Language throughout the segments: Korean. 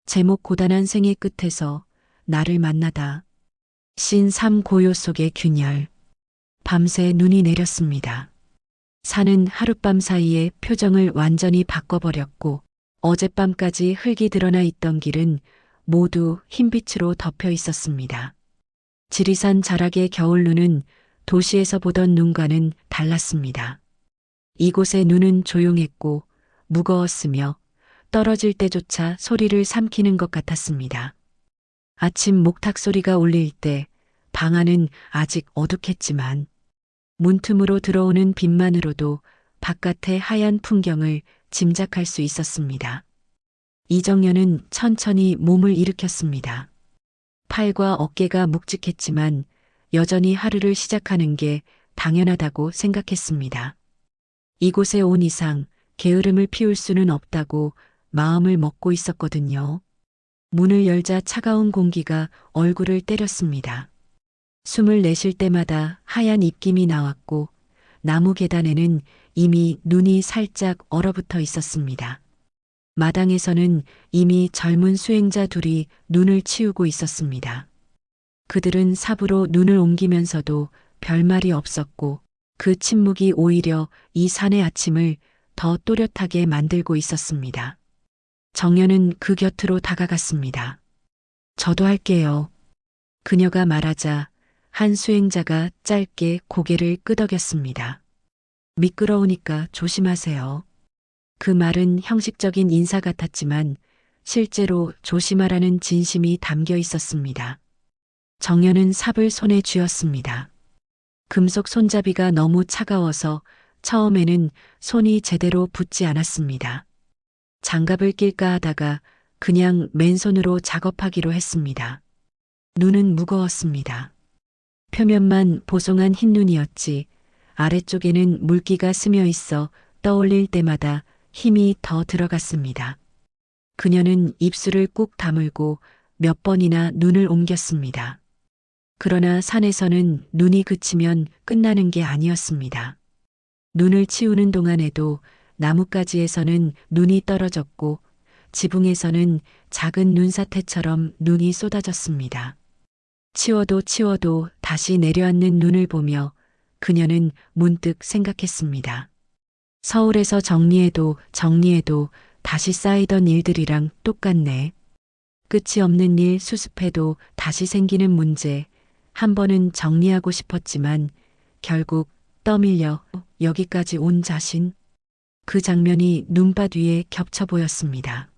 제목 고단한 생의 끝에서 나를 만나다. 신 3 고요 속의 균열. 밤새 눈이 내렸습니다. 산은 하룻밤 사이에 표정을 완전히 바꿔버렸고 어젯밤까지 흙이 드러나 있던 길은 모두 흰빛으로 덮여 있었습니다. 지리산 자락의 겨울 눈은 도시에서 보던 눈과는 달랐습니다. 이곳의 눈은 조용했고 무거웠으며 떨어질 때조차 소리를 삼키는 것 같았습니다. 아침 목탁 소리가 울릴 때 방 안은 아직 어둑했지만 문틈으로 들어오는 빛만으로도 바깥의 하얀 풍경을 짐작할 수 있었습니다. 이정연은 천천히 몸을 일으켰습니다. 팔과 어깨가 묵직했지만 여전히 하루를 시작하는 게 당연하다고 생각했습니다. 이곳에 온 이상 게으름을 피울 수는 없다고 마음을 먹고 있었거든요. 문을 열자 차가운 공기가 얼굴을 때렸습니다. 숨을 내쉴 때마다 하얀 입김이 나왔고 나무 계단에는 이미 눈이 살짝 얼어붙어 있었습니다. 마당에서는 이미 젊은 수행자 둘이 눈을 치우고 있었습니다. 그들은 삽으로 눈을 옮기면서도 별말이 없었고 그 침묵이 오히려 이 산의 아침을 더 또렷하게 만들고 있었습니다. 정연은 그 곁으로 다가갔습니다. 저도 할게요. 그녀가 말하자 한 수행자가 짧게 고개를 끄덕였습니다. 미끄러우니까 조심하세요. 그 말은 형식적인 인사 같았지만 실제로 조심하라는 진심이 담겨 있었습니다. 정연은 삽을 손에 쥐었습니다. 금속 손잡이가 너무 차가워서 처음에는 손이 제대로 붙지 않았습니다. 장갑을 낄까 하다가 그냥 맨손으로 작업하기로 했습니다. 눈은 무거웠습니다. 표면만 보송한 흰눈이었지 아래쪽에는 물기가 스며 있어 떠올릴 때마다 힘이 더 들어갔습니다. 그녀는 입술을 꾹 다물고 몇 번이나 눈을 옮겼습니다. 그러나 산에서는 눈이 그치면 끝나는 게 아니었습니다. 눈을 치우는 동안에도 나뭇가지에서는 눈이 떨어졌고 지붕에서는 작은 눈사태처럼 눈이 쏟아졌습니다. 치워도 다시 내려앉는 눈을 보며 그녀는 문득 생각했습니다. 서울에서 정리해도 다시 쌓이던 일들이랑 똑같네. 끝이 없는 일 수습해도 다시 생기는 문제. 한 번은 정리하고 싶었지만 결국 떠밀려 여기까지 온 자신. 그 장면이 눈밭 위에 겹쳐 보였습니다.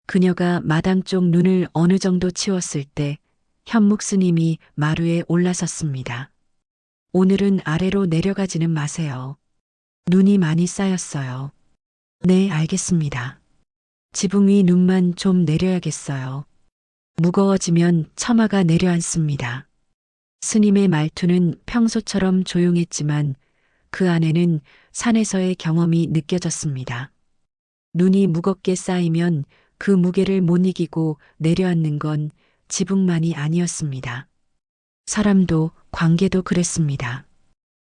그녀가 마당 쪽 눈을 어느 정도 치웠을 때 현묵 스님이 마루에 올라섰습니다. 오늘은 아래로 내려가지는 마세요. 눈이 많이 쌓였어요. 네, 알겠습니다. 지붕 위 눈만 좀 내려야겠어요. 무거워지면 처마가 내려앉습니다. 스님의 말투는 평소처럼 조용했지만 그 안에는 산에서의 경험이 느껴졌습니다. 눈이 무겁게 쌓이면 그 무게를 못 이기고 내려앉는 건 지붕만이 아니었습니다. 사람도 관계도 그랬습니다.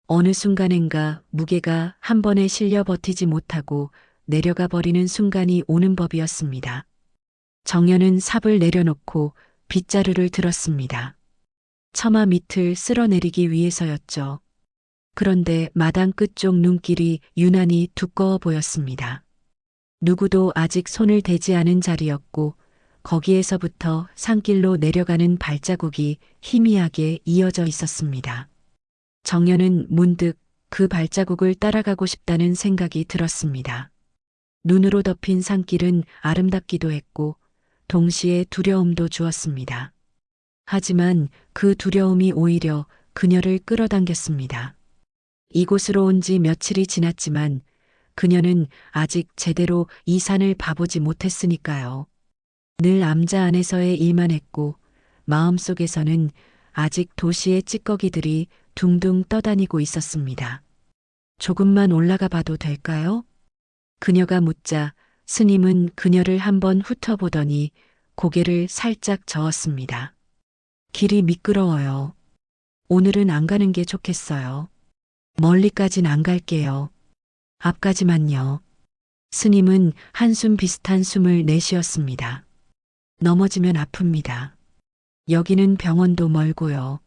어느 순간엔가 무게가 한 번에 실려 버티지 못하고 내려가 버리는 순간이 오는 법이었습니다. 정연은 삽을 내려놓고 빗자루를 들었습니다. 처마 밑을 쓸어내리기 위해서였죠. 그런데 마당 끝쪽 눈길이 유난히 두꺼워 보였습니다. 누구도 아직 손을 대지 않은 자리였고 거기에서부터 산길로 내려가는 발자국이 희미하게 이어져 있었습니다. 정연은 문득 그 발자국을 따라가고 싶다는 생각이 들었습니다. 눈으로 덮인 산길은 아름답기도 했고 동시에 두려움도 주었습니다. 하지만 그 두려움이 오히려 그녀를 끌어당겼습니다. 이곳으로 온 지 며칠이 지났지만 그녀는 아직 제대로 이 산을 봐보지 못했으니까요. 늘 암자 안에서의 일만 했고 마음속에서는 아직 도시의 찌꺼기들이 둥둥 떠다니고 있었습니다. 조금만 올라가 봐도 될까요? 그녀가 묻자 스님은 그녀를 한번 훑어보더니 고개를 살짝 저었습니다. 길이 미끄러워요. 오늘은 안 가는 게 좋겠어요. 멀리까진 안 갈게요. 앞까지만요. 스님은 한숨 비슷한 숨을 내쉬었습니다. 넘어지면 아픕니다. 여기는 병원도 멀고요.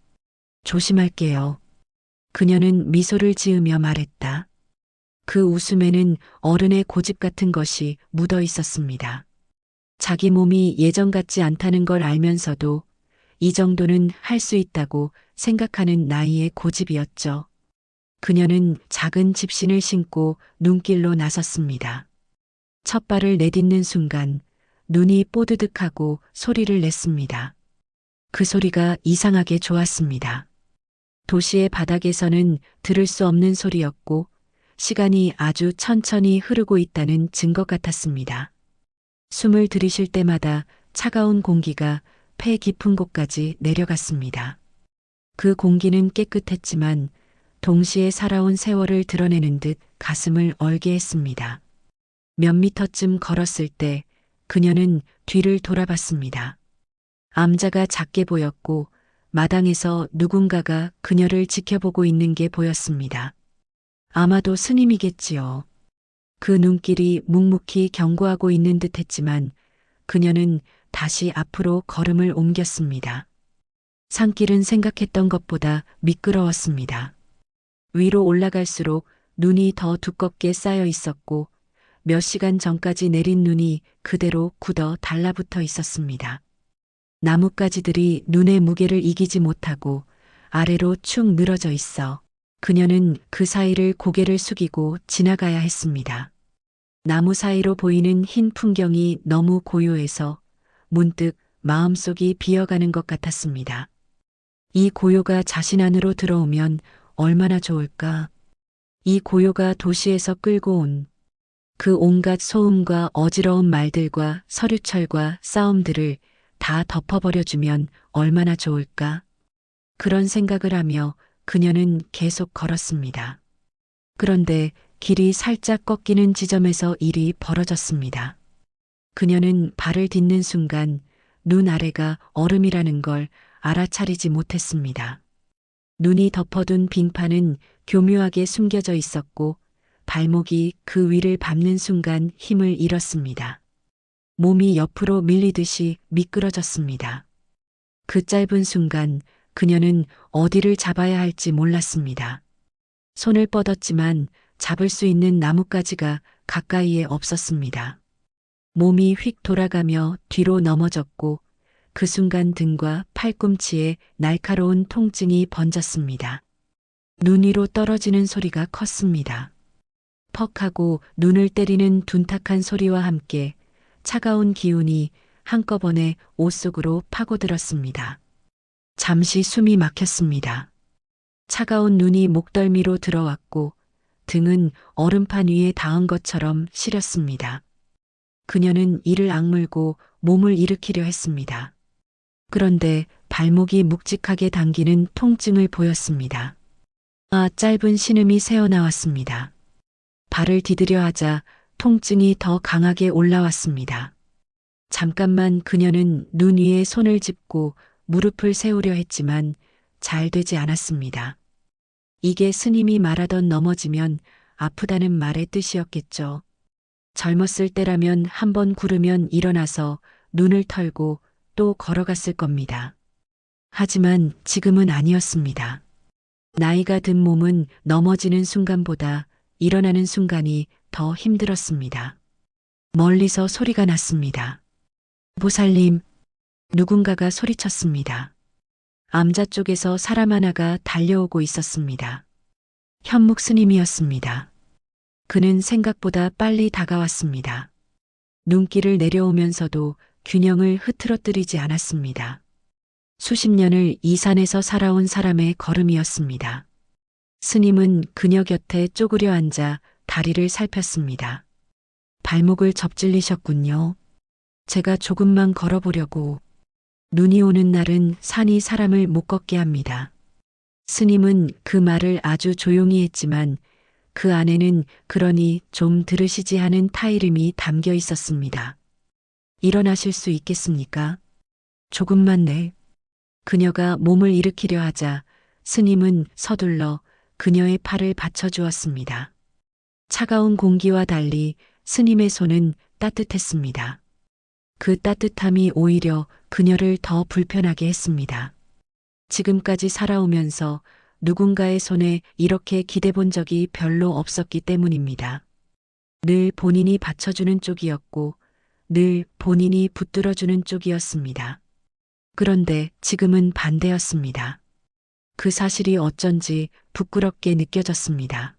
조심할게요. 그녀는 미소를 지으며 말했다. 그 웃음에는 어른의 고집 같은 것이 묻어 있었습니다. 자기 몸이 예전 같지 않다는 걸 알면서도 이 정도는 할 수 있다고 생각하는 나이의 고집이었죠. 그녀는 작은 집신을 신고 눈길로 나섰습니다. 첫 발을 내딛는 순간 눈이 뽀드득하고 소리를 냈습니다. 그 소리가 이상하게 좋았습니다. 도시의 바닥에서는 들을 수 없는 소리였고 시간이 아주 천천히 흐르고 있다는 증거 같았습니다. 숨을 들이쉴 때마다 차가운 공기가 폐 깊은 곳까지 내려갔습니다. 그 공기는 깨끗했지만 동시에 살아온 세월을 드러내는 듯 가슴을 얼게 했습니다. 몇 미터쯤 걸었을 때 그녀는 뒤를 돌아봤습니다. 암자가 작게 보였고 마당에서 누군가가 그녀를 지켜보고 있는 게 보였습니다. 아마도 스님이겠지요. 그 눈길이 묵묵히 경고하고 있는 듯 했지만 그녀는 다시 앞으로 걸음을 옮겼습니다. 산길은 생각했던 것보다 미끄러웠습니다. 위로 올라갈수록 눈이 더 두껍게 쌓여 있었고 몇 시간 전까지 내린 눈이 그대로 굳어 달라붙어 있었습니다. 나뭇가지들이 눈의 무게를 이기지 못하고 아래로 축 늘어져 있어 그녀는 그 사이를 고개를 숙이고 지나가야 했습니다. 나무 사이로 보이는 흰 풍경이 너무 고요해서 문득 마음속이 비어가는 것 같았습니다. 이 고요가 자신 안으로 들어오면 얼마나 좋을까? 이 고요가 도시에서 끌고 온 그 온갖 소음과 어지러운 말들과 서류철과 싸움들을 다 덮어버려주면 얼마나 좋을까? 그런 생각을 하며 그녀는 계속 걸었습니다. 그런데 길이 살짝 꺾이는 지점에서 일이 벌어졌습니다. 그녀는 발을 딛는 순간 눈 아래가 얼음이라는 걸 알아차리지 못했습니다. 눈이 덮어둔 빙판은 교묘하게 숨겨져 있었고 발목이 그 위를 밟는 순간 힘을 잃었습니다. 몸이 옆으로 밀리듯이 미끄러졌습니다. 그 짧은 순간 그녀는 어디를 잡아야 할지 몰랐습니다. 손을 뻗었지만 잡을 수 있는 나뭇가지가 가까이에 없었습니다. 몸이 휙 돌아가며 뒤로 넘어졌고 그 순간 등과 팔꿈치에 날카로운 통증이 번졌습니다. 눈 위로 떨어지는 소리가 컸습니다. 퍽 하고 눈을 때리는 둔탁한 소리와 함께 차가운 기운이 한꺼번에 옷 속으로 파고들었습니다. 잠시 숨이 막혔습니다. 차가운 눈이 목덜미로 들어왔고 등은 얼음판 위에 닿은 것처럼 시렸습니다. 그녀는 이를 악물고 몸을 일으키려 했습니다. 그런데 발목이 묵직하게 당기는 통증을 보였습니다. 짧은 신음이 새어나왔습니다. 발을 디디려 하자 통증이 더 강하게 올라왔습니다. 잠깐만 그녀는 눈 위에 손을 짚고 무릎을 세우려 했지만 잘 되지 않았습니다. 이게 스님이 말하던 넘어지면 아프다는 말의 뜻이었겠죠. 젊었을 때라면 한번 구르면 일어나서 눈을 털고 또 걸어갔을 겁니다. 하지만 지금은 아니었습니다. 나이가 든 몸은 넘어지는 순간보다 일어나는 순간이 더 힘들었습니다. 멀리서 소리가 났습니다. 보살님, 누군가가 소리쳤습니다. 암자 쪽에서 사람 하나가 달려오고 있었습니다. 현묵 스님이었습니다. 그는 생각보다 빨리 다가왔습니다. 눈길을 내려오면서도 균형을 흐트러뜨리지 않았습니다. 수십 년을 이 산에서 살아온 사람의 걸음이었습니다. 스님은 그녀 곁에 쪼그려 앉아 다리를 살폈습니다. 발목을 접질리셨군요. 제가 조금만 걸어보려고. 눈이 오는 날은 산이 사람을 못 걷게 합니다. 스님은 그 말을 아주 조용히 했지만 그 안에는 그러니 좀 들으시지 하는 타이름이 담겨 있었습니다. 일어나실 수 있겠습니까? 조금만 네. 그녀가 몸을 일으키려 하자 스님은 서둘러 그녀의 팔을 받쳐주었습니다. 차가운 공기와 달리 스님의 손은 따뜻했습니다. 그 따뜻함이 오히려 그녀를 더 불편하게 했습니다. 지금까지 살아오면서 누군가의 손에 이렇게 기대본 적이 별로 없었기 때문입니다. 늘 본인이 받쳐주는 쪽이었고, 늘 본인이 붙들어주는 쪽이었습니다. 그런데 지금은 반대였습니다. 그 사실이 어쩐지 부끄럽게 느껴졌습니다.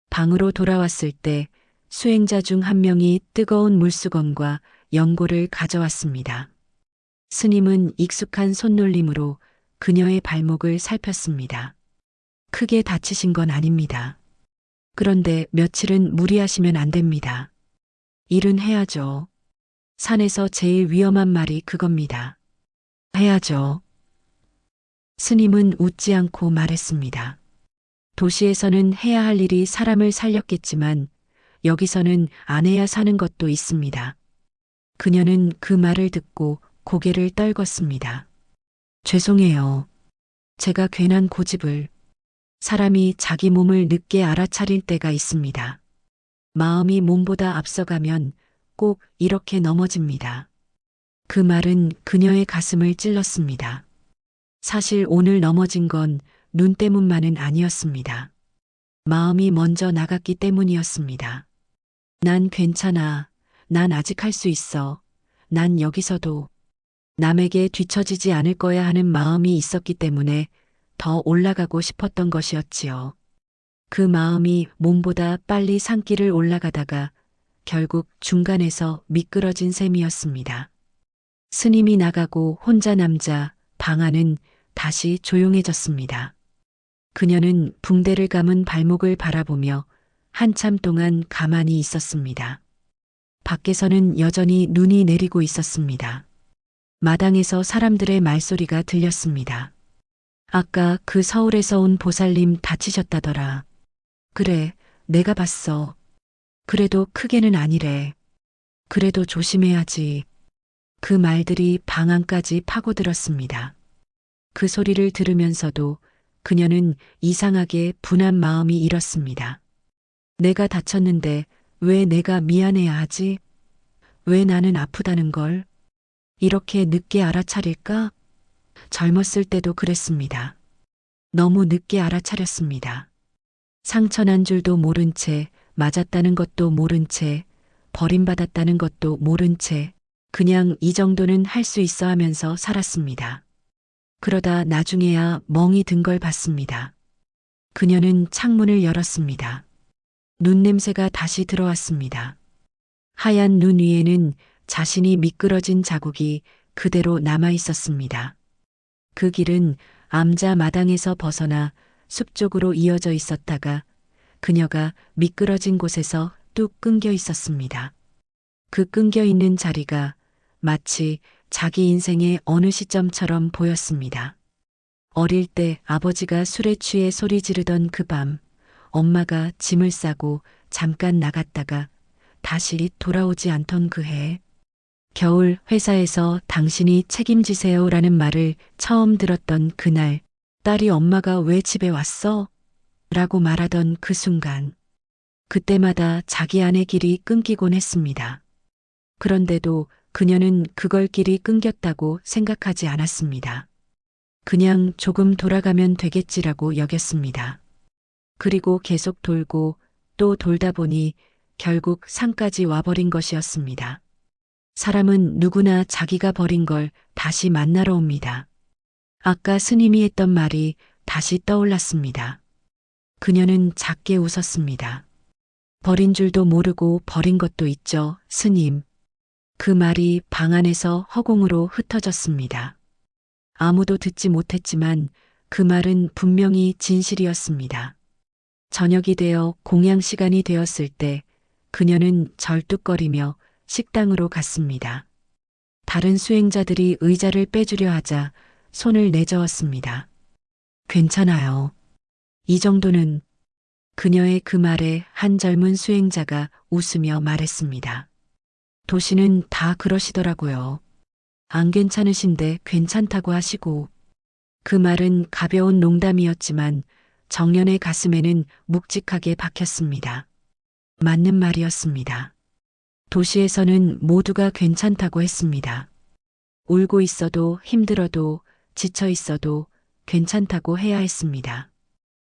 방으로 돌아왔을 때 수행자 중 한 명이 뜨거운 물수건과 연고를 가져왔습니다. 스님은 익숙한 손놀림으로 그녀의 발목을 살폈습니다. 크게 다치신 건 아닙니다. 그런데 며칠은 무리하시면 안 됩니다. 일은 해야죠. 산에서 제일 위험한 말이 그겁니다. 해야죠. 스님은 웃지 않고 말했습니다. 도시에서는 해야 할 일이 사람을 살렸겠지만 여기서는 안 해야 사는 것도 있습니다. 그녀는 그 말을 듣고 고개를 떨궜습니다. 죄송해요. 제가 괜한 고집을. 사람이 자기 몸을 늦게 알아차릴 때가 있습니다. 마음이 몸보다 앞서가면 꼭 이렇게 넘어집니다. 그 말은 그녀의 가슴을 찔렀습니다. 사실 오늘 넘어진 건 눈 때문만은 아니었습니다. 마음이 먼저 나갔기 때문이었습니다. 난 괜찮아. 난 아직 할 수 있어. 난 여기서도 남에게 뒤처지지 않을 거야 하는 마음이 있었기 때문에 더 올라가고 싶었던 것이었지요. 그 마음이 몸보다 빨리 산길을 올라가다가 결국 중간에서 미끄러진 셈이었습니다. 스님이 나가고 혼자 남자 방 안은 다시 조용해졌습니다. 그녀는 붕대를 감은 발목을 바라보며 한참 동안 가만히 있었습니다. 밖에서는 여전히 눈이 내리고 있었습니다. 마당에서 사람들의 말소리가 들렸습니다. 아까 그 서울에서 온 보살님 다치셨다더라. 그래, 내가 봤어. 그래도 크게는 아니래. 그래도 조심해야지. 그 말들이 방 안까지 파고들었습니다. 그 소리를 들으면서도 그녀는 이상하게 분한 마음이 일었습니다. 내가 다쳤는데 왜 내가 미안해야 하지? 왜 나는 아프다는 걸? 이렇게 늦게 알아차릴까? 젊었을 때도 그랬습니다. 너무 늦게 알아차렸습니다. 상처난 줄도 모른 채, 맞았다는 것도 모른 채, 버림받았다는 것도 모른 채, 그냥 이 정도는 할 수 있어 하면서 살았습니다. 그러다 나중에야 멍이 든 걸 봤습니다. 그녀는 창문을 열었습니다. 눈 냄새가 다시 들어왔습니다. 하얀 눈 위에는 자신이 미끄러진 자국이 그대로 남아 있었습니다. 그 길은 암자 마당에서 벗어나 숲 쪽으로 이어져 있었다가 그녀가 미끄러진 곳에서 뚝 끊겨 있었습니다. 그 끊겨 있는 자리가 마치 자기 인생의 어느 시점처럼 보였습니다. 어릴 때 아버지가 술에 취해 소리 지르던 그 밤, 엄마가 짐을 싸고 잠깐 나갔다가 다시 돌아오지 않던 그 해, 겨울 회사에서 당신이 책임지세요라는 말을 처음 들었던 그날, 딸이 엄마가 왜 집에 왔어? 라고 말하던 그 순간, 그때마다 자기 안의 길이 끊기곤 했습니다. 그런데도 그녀는 그걸 길이 끊겼다고 생각하지 않았습니다. 그냥 조금 돌아가면 되겠지라고 여겼습니다. 그리고 계속 돌고 또 돌다 보니 결국 산까지 와버린 것이었습니다. 사람은 누구나 자기가 버린 걸 다시 만나러 옵니다. 아까 스님이 했던 말이 다시 떠올랐습니다. 그녀는 작게 웃었습니다. 버린 줄도 모르고 버린 것도 있죠, 스님. 그 말이 방 안에서 허공으로 흩어졌습니다. 아무도 듣지 못했지만 그 말은 분명히 진실이었습니다. 저녁이 되어 공양 시간이 되었을 때 그녀는 절뚝거리며 식당으로 갔습니다. 다른 수행자들이 의자를 빼주려 하자 손을 내저었습니다. 괜찮아요. 이 정도는. 그녀의 그 말에 한 젊은 수행자가 웃으며 말했습니다. 도시는 다 그러시더라고요. 안 괜찮으신데 괜찮다고 하시고. 그 말은 가벼운 농담이었지만 정연의 가슴에는 묵직하게 박혔습니다. 맞는 말이었습니다. 도시에서는 모두가 괜찮다고 했습니다. 울고 있어도 힘들어도 지쳐 있어도 괜찮다고 해야 했습니다.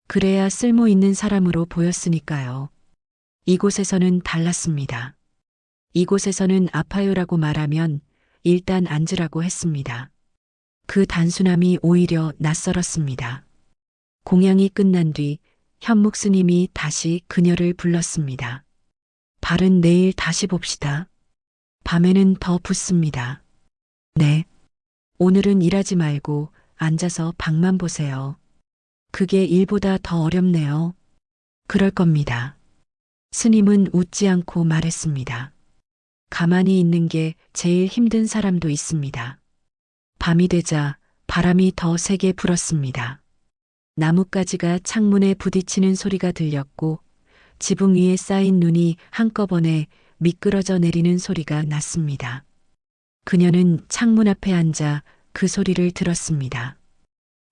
그래야 쓸모 있는 사람으로 보였으니까요. 이곳에서는 달랐습니다. 이곳에서는 아파요라고 말하면 일단 앉으라고 했습니다. 그 단순함이 오히려 낯설었습니다. 공양이 끝난 뒤 현묵 스님이 다시 그녀를 불렀습니다. 발은 내일 다시 봅시다. 밤에는 더 붓습니다. 네. 오늘은 일하지 말고 앉아서 방만 보세요. 그게 일보다 더 어렵네요. 그럴 겁니다. 스님은 웃지 않고 말했습니다. 가만히 있는 게 제일 힘든 사람도 있습니다. 밤이 되자 바람이 더 세게 불었습니다. 나뭇가지가 창문에 부딪히는 소리가 들렸고 지붕 위에 쌓인 눈이 한꺼번에 미끄러져 내리는 소리가 났습니다. 그녀는 창문 앞에 앉아 그 소리를 들었습니다.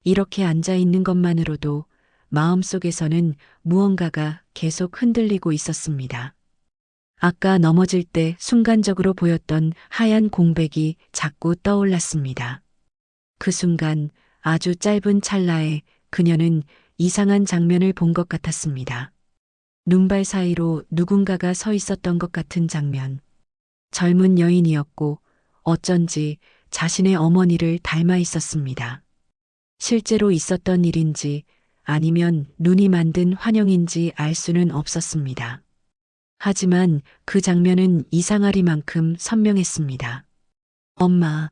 이렇게 앉아 있는 것만으로도 마음속에서는 무언가가 계속 흔들리고 있었습니다. 아까 넘어질 때 순간적으로 보였던 하얀 공백이 자꾸 떠올랐습니다. 그 순간 아주 짧은 찰나에 그녀는 이상한 장면을 본 것 같았습니다. 눈발 사이로 누군가가 서 있었던 것 같은 장면. 젊은 여인이었고 어쩐지 자신의 어머니를 닮아 있었습니다. 실제로 있었던 일인지 아니면 눈이 만든 환영인지 알 수는 없었습니다. 하지만 그 장면은 이상하리만큼 선명했습니다. 엄마.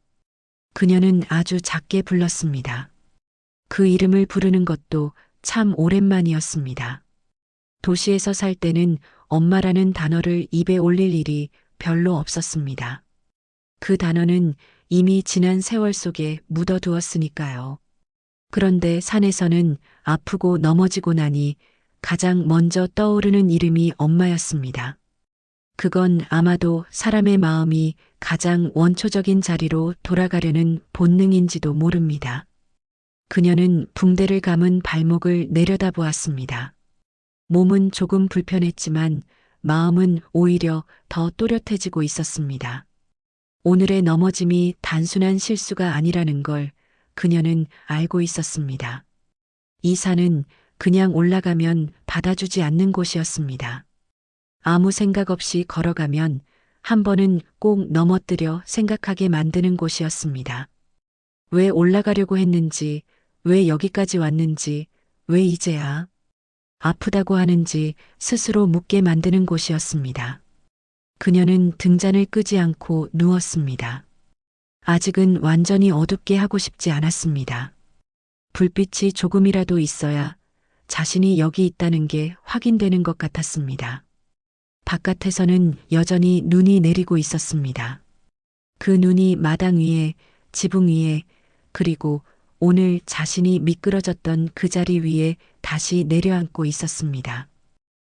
그녀는 아주 작게 불렀습니다. 그 이름을 부르는 것도 참 오랜만이었습니다. 도시에서 살 때는 엄마라는 단어를 입에 올릴 일이 별로 없었습니다. 그 단어는 이미 지난 세월 속에 묻어두었으니까요. 그런데 산에서는 아프고 넘어지고 나니 가장 먼저 떠오르는 이름이 엄마였습니다. 그건 아마도 사람의 마음이 가장 원초적인 자리로 돌아가려는 본능인지도 모릅니다. 그녀는 붕대를 감은 발목을 내려다보았습니다. 몸은 조금 불편했지만 마음은 오히려 더 또렷해지고 있었습니다. 오늘의 넘어짐이 단순한 실수가 아니라는 걸 그녀는 알고 있었습니다. 이 산은 그냥 올라가면 받아주지 않는 곳이었습니다. 아무 생각 없이 걸어가면 한 번은 꼭 넘어뜨려 생각하게 만드는 곳이었습니다. 왜 올라가려고 했는지, 왜 여기까지 왔는지, 왜 이제야 아프다고 하는지 스스로 묻게 만드는 곳이었습니다. 그녀는 등잔을 끄지 않고 누웠습니다. 아직은 완전히 어둡게 하고 싶지 않았습니다. 불빛이 조금이라도 있어야 자신이 여기 있다는 게 확인되는 것 같았습니다. 바깥에서는 여전히 눈이 내리고 있었습니다. 그 눈이 마당 위에, 지붕 위에, 그리고 오늘 자신이 미끄러졌던 그 자리 위에 다시 내려앉고 있었습니다.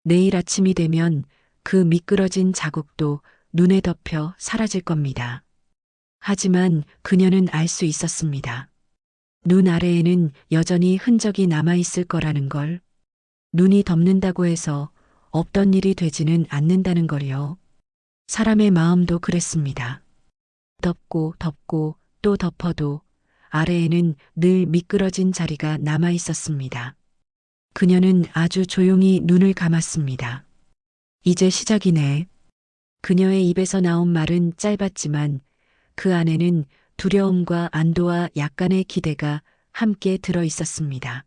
내일 아침이 되면 그 미끄러진 자국도 눈에 덮여 사라질 겁니다. 하지만 그녀는 알 수 있었습니다. 눈 아래에는 여전히 흔적이 남아있을 거라는 걸. 눈이 덮는다고 해서 없던 일이 되지는 않는다는 걸요. 사람의 마음도 그랬습니다. 덮고 덮고 또 덮어도 아래에는 늘 미끄러진 자리가 남아 있었습니다. 그녀는 아주 조용히 눈을 감았습니다. 이제 시작이네. 그녀의 입에서 나온 말은 짧았지만 그 안에는 두려움과 안도와 약간의 기대가 함께 들어 있었습니다.